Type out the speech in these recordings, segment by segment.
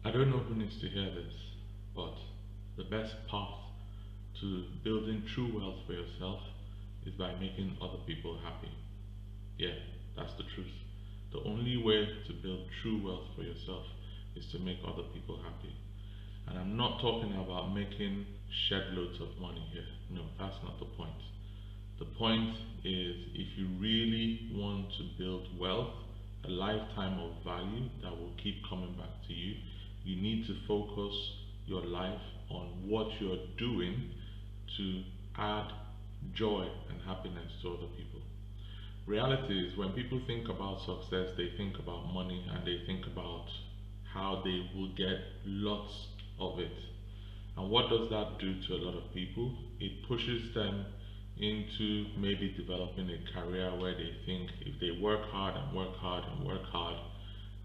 I don't know who needs to hear this, but the best path to building true wealth for yourself is by making other people happy. Yeah, that's the truth. The only way to build true wealth for yourself is to make other people happy. And I'm not talking about making shed loads of money here. No, that's not the point. The point is, if you really want to build wealth, a lifetime of value that will keep coming back to you, you need to focus your life on what you're doing to add joy and happiness to other people. Reality is, when people think about success, they think about money and they think about how they will get lots of it. And what does that do to a lot of people? It pushes them into maybe developing a career where they think if they work hard and work hard and work hard,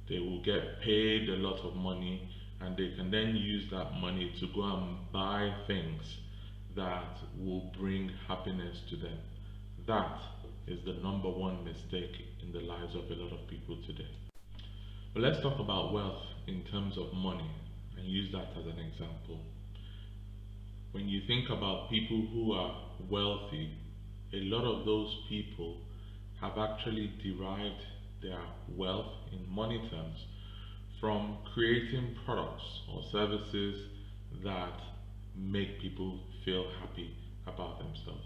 they will get paid a lot of money, and they can then use that money to go and buy things that will bring happiness to them. That is the number one mistake in the lives of a lot of people today. But let's talk about wealth in terms of money and use that as an example. When you think about people who are wealthy, a lot of those people have actually derived their wealth in money terms from creating products or services that make people feel happy about themselves.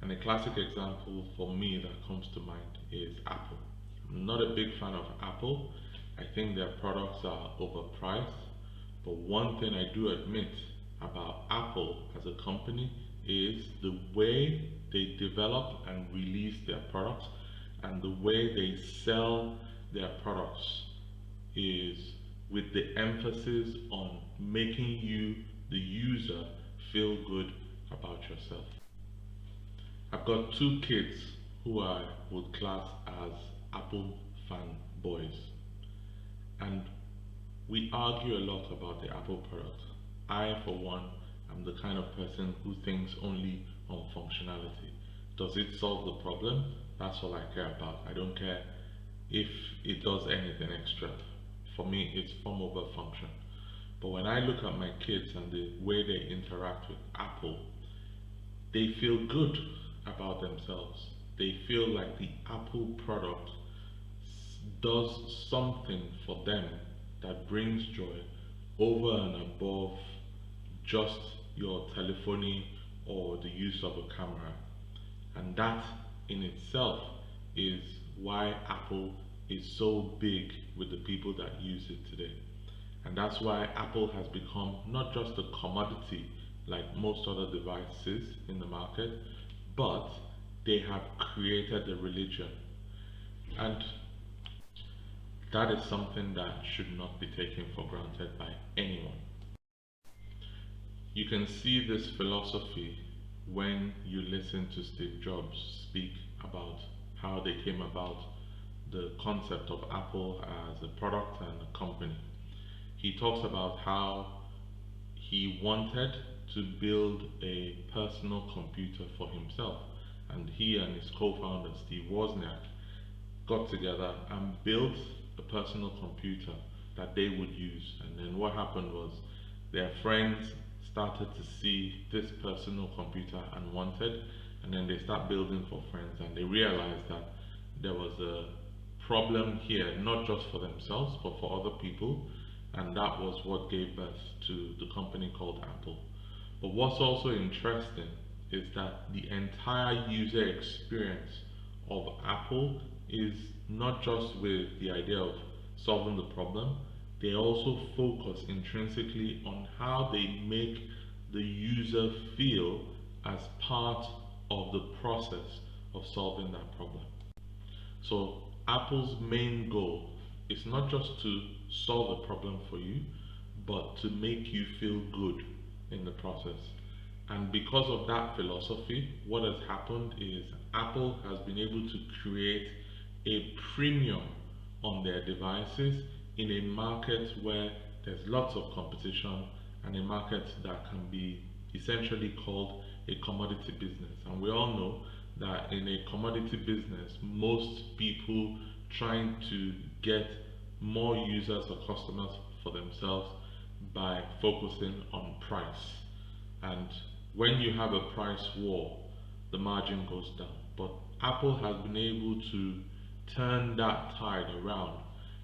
And a classic example for me that comes to mind is Apple. I'm not a big fan of Apple. I think their products are overpriced. But one thing I do admit about Apple as a company is the way they develop and release their products and the way they sell their products is with the emphasis on making you, the user, feel good about yourself. I've got two kids who I would class as Apple fanboys, and we argue a lot about the Apple product. I, for one, am the kind of person who thinks only on functionality. Does it solve the problem? That's all I care about. I don't care if it does anything extra. For me, it's form over function. But when I look at my kids and the way they interact with Apple, they feel good about themselves. They feel like the Apple product does something for them that brings joy over and above just your telephony or the use of a camera. And that in itself is why Apple is so big with the people that use it today. And that's why Apple has become not just a commodity like most other devices in the market, but they have created a religion. And that is something that should not be taken for granted by anyone. You can see this philosophy when you listen to Steve Jobs speak about how they came about the concept of Apple as a product and a company. He talks about how he wanted to build a personal computer for himself, and he and his co-founder Steve Wozniak got together and built a personal computer that they would use. And then what happened was their friends started to see this personal computer and wanted, and then they start building for friends, and they realized that there was a problem here, not just for themselves but for other people, and that was what gave birth to the company called Apple. But what's also interesting is that the entire user experience of Apple is not just with the idea of solving the problem, they also focus intrinsically on how they make the user feel as part of the process of solving that problem. So Apple's main goal is not just to solve a problem for you, but to make you feel good in the process. And because of that philosophy, what has happened is Apple has been able to create a premium on their devices in a market where there's lots of competition, and a market that can be essentially called a commodity business. And we all know that in a commodity business, most people trying to get more users or customers for themselves by focusing on price. And when you have a price war, the margin goes down. But Apple has been able to turn that tide around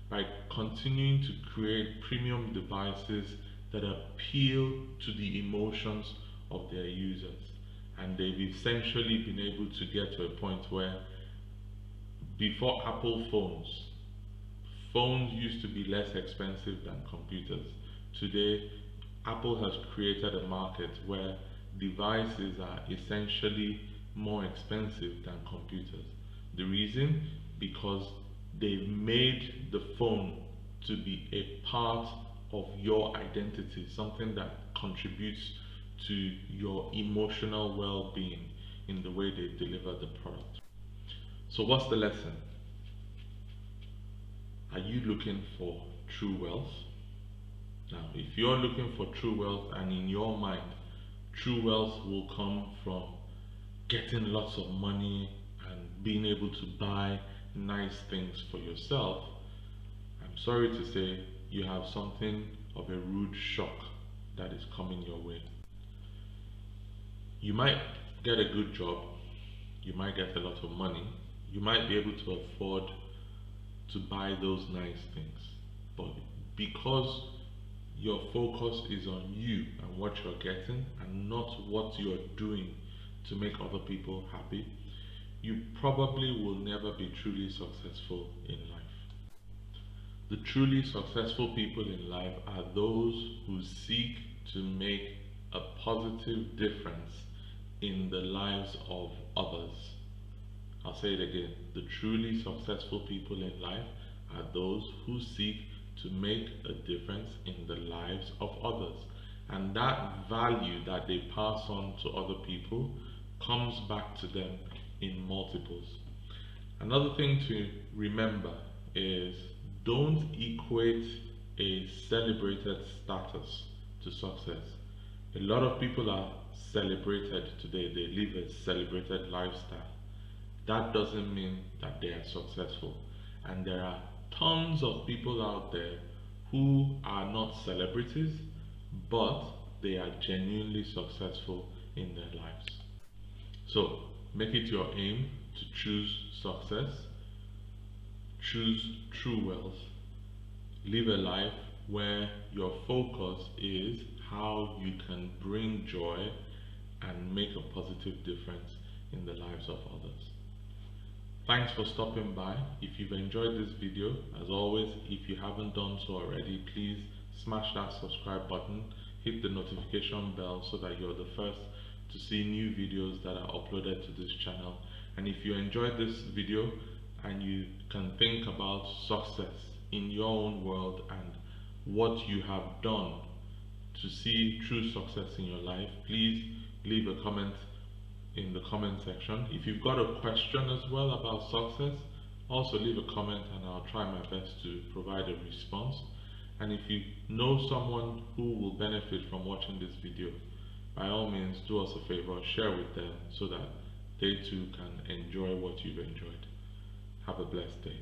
by continuing to create premium devices that appeal to the emotions of their users. And they've essentially been able to get to a point where before Apple phones used to be less expensive than computers. Today, Apple has created a market where devices are essentially more expensive than computers. The reason? Because they've made the phone to be a part of your identity, something that contributes to your emotional well-being in the way they deliver the product. So what's the lesson? Are you looking for true wealth? Now, if you're looking for true wealth and in your mind, true wealth will come from getting lots of money and being able to buy nice things for yourself, I'm sorry to say you have something of a rude shock that is coming your way. You might get a good job, you might get a lot of money, you might be able to afford to buy those nice things, but because your focus is on you and what you're getting and not what you're doing to make other people happy, you probably will never be truly successful in life. The truly successful people in life are those who seek to make a positive difference in the lives of others. I'll say it again. The truly successful people in life are those who seek to make a difference in the lives of others. And that value that they pass on to other people comes back to them in multiples. Another thing to remember is don't equate a celebrated status to success. A lot of people are celebrated today, they live a celebrated lifestyle. That doesn't mean that they are successful. And there are tons of people out there who are not celebrities, but they are genuinely successful in their lives. So make it your aim to choose success, choose true wealth, live a life where your focus is how you can bring joy and make a positive difference in the lives of others. Thanks for stopping by. If you've enjoyed this video, as always, if you haven't done so already, please smash that subscribe button, hit the notification bell so that you're the first to see new videos that are uploaded to this channel. And if you enjoyed this video and you can think about success in your own world and what you have done to see true success in your life, please leave a comment in the comment section. If you've got a question as well about success, also leave a comment and I'll try my best to provide a response. And if you know someone who will benefit from watching this video, by all means do us a favor, share with them so that they too can enjoy what you've enjoyed. Have a blessed day.